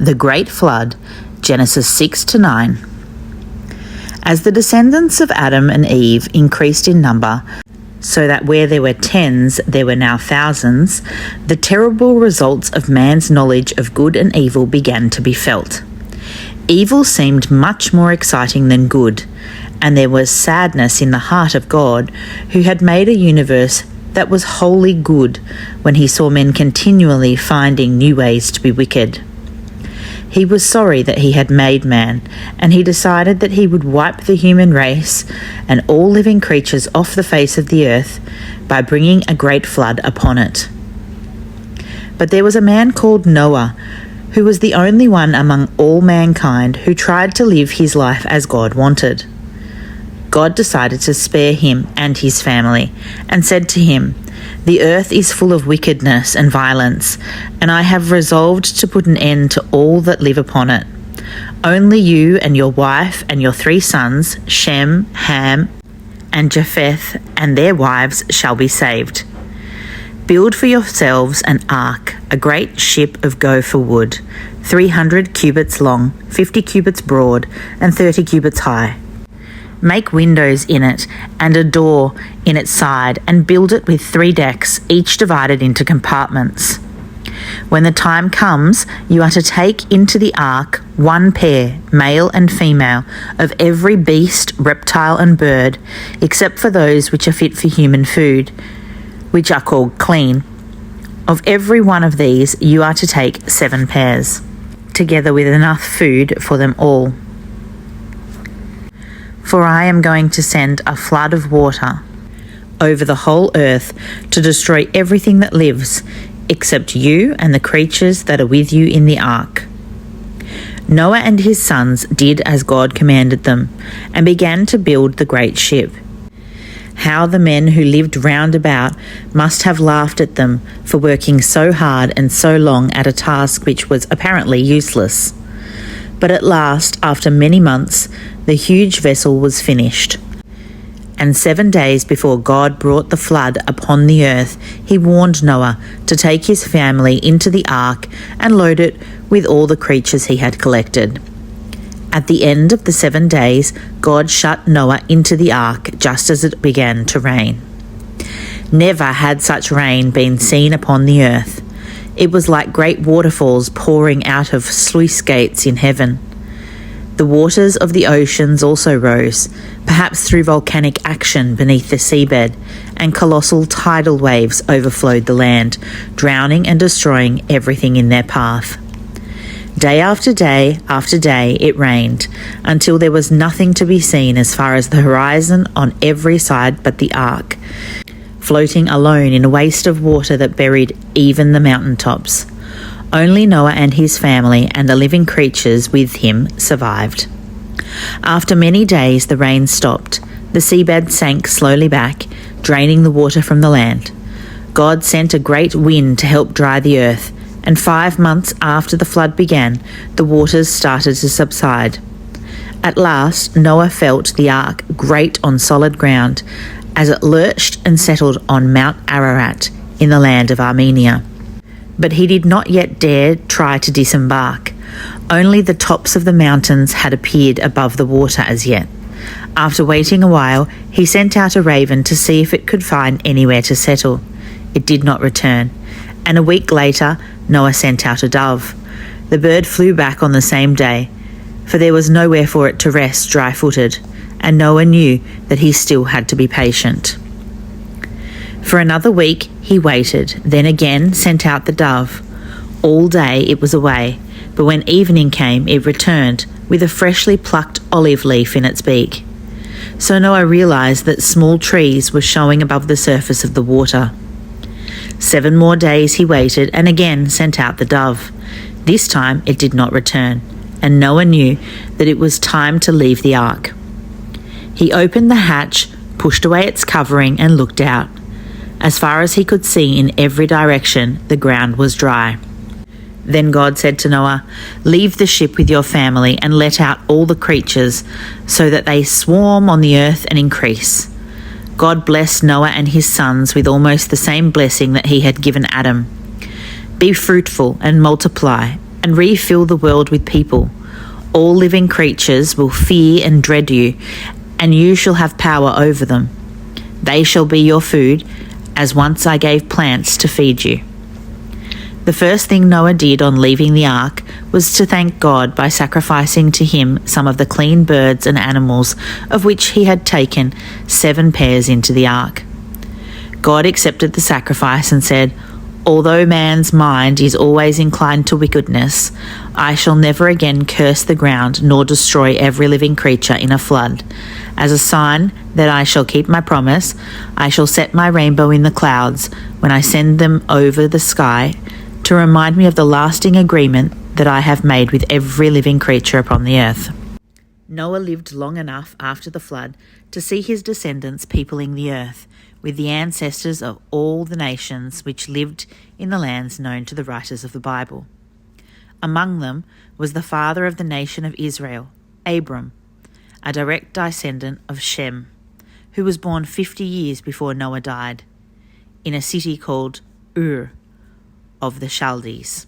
The Great Flood, Genesis 6-9. As the descendants of Adam and Eve increased in number, so that where there were tens, there were now thousands, the terrible results of man's knowledge of good and evil began to be felt. Evil seemed much more exciting than good, and there was sadness in the heart of God, who had made a universe that was wholly good, when he saw men continually finding new ways to be wicked. He was sorry that he had made man, and he decided that he would wipe the human race and all living creatures off the face of the earth by bringing a great flood upon it. But there was a man called Noah, who was the only one among all mankind who tried to live his life as God wanted. God decided to spare him and his family, and said to him, "The earth is full of wickedness and violence, and I have resolved to put an end to all that live upon it. Only you and your wife and your 3 sons, Shem, Ham, and Japheth, and their wives shall be saved. Build for yourselves an ark, a great ship of gopher wood, 300 cubits long, 50 cubits broad, and 30 cubits high. Make windows in it and a door in its side, and build it with 3 decks, each divided into compartments. When the time comes, you are to take into the ark 1 pair, male and female, of every beast, reptile and bird, except for those which are fit for human food, which are called clean. Of every one of these you are to take 7 pairs, together with enough food for them all. For I am going to send a flood of water over the whole earth to destroy everything that lives, except you and the creatures that are with you in the ark." Noah and his sons did as God commanded them, and began to build the great ship. How the men who lived round about must have laughed at them for working so hard and so long at a task which was apparently useless. But at last, after many months, the huge vessel was finished. And 7 days before God brought the flood upon the earth, he warned Noah to take his family into the ark and load it with all the creatures he had collected. At the end of the 7 days, God shut Noah into the ark just as it began to rain. Never had such rain been seen upon the earth. It was like great waterfalls pouring out of sluice gates in heaven. The waters of the oceans also rose, perhaps through volcanic action beneath the seabed, and colossal tidal waves overflowed the land, drowning and destroying everything in their path. Day after day after day it rained, until there was nothing to be seen as far as the horizon on every side but the ark, floating alone in a waste of water that buried even the mountain tops. Only Noah and his family and the living creatures with him survived. After many days the rain stopped. The seabed sank slowly back, draining the water from the land. God sent a great wind to help dry the earth, and 5 months after the flood began, the waters started to subside. At last Noah felt the ark grate on solid ground, as it lurched and settled on Mount Ararat in the land of Armenia. But he did not yet dare try to disembark. Only the tops of the mountains had appeared above the water as yet. After waiting a while, he sent out a raven to see if it could find anywhere to settle. It did not return, and a week later Noah sent out a dove. The bird flew back on the same day, for there was nowhere for it to rest dry-footed, and Noah knew that he still had to be patient. For another week he waited, then again sent out the dove. All day it was away, but when evening came it returned with a freshly plucked olive leaf in its beak. So Noah realized that small trees were showing above the surface of the water. 7 more days he waited and again sent out the dove. This time it did not return, and Noah knew that it was time to leave the ark. He opened the hatch, pushed away its covering, and looked out. As far as he could see in every direction, the ground was dry. Then God said to Noah, "Leave the ship with your family and let out all the creatures, so that they swarm on the earth and increase." God blessed Noah and his sons with almost the same blessing that he had given Adam. "Be fruitful and multiply, and refill the world with people. All living creatures will fear and dread you, and you shall have power over them. They shall be your food, as once I gave plants to feed you. The first thing Noah did on leaving the ark was to thank God by sacrificing to him some of the clean birds and animals of which he had taken 7 pairs into the ark. God accepted the sacrifice and said, "Although man's mind is always inclined to wickedness, I shall never again curse the ground nor destroy every living creature in a flood. As a sign that I shall keep my promise, I shall set my rainbow in the clouds when I send them over the sky to remind me of the lasting agreement that I have made with every living creature upon the earth." Noah lived long enough after the flood to see his descendants peopling the earth with the ancestors of all the nations which lived in the lands known to the writers of the Bible. Among them was the father of the nation of Israel, Abram, a direct descendant of Shem, who was born 50 years before Noah died, in a city called Ur of the Chaldees.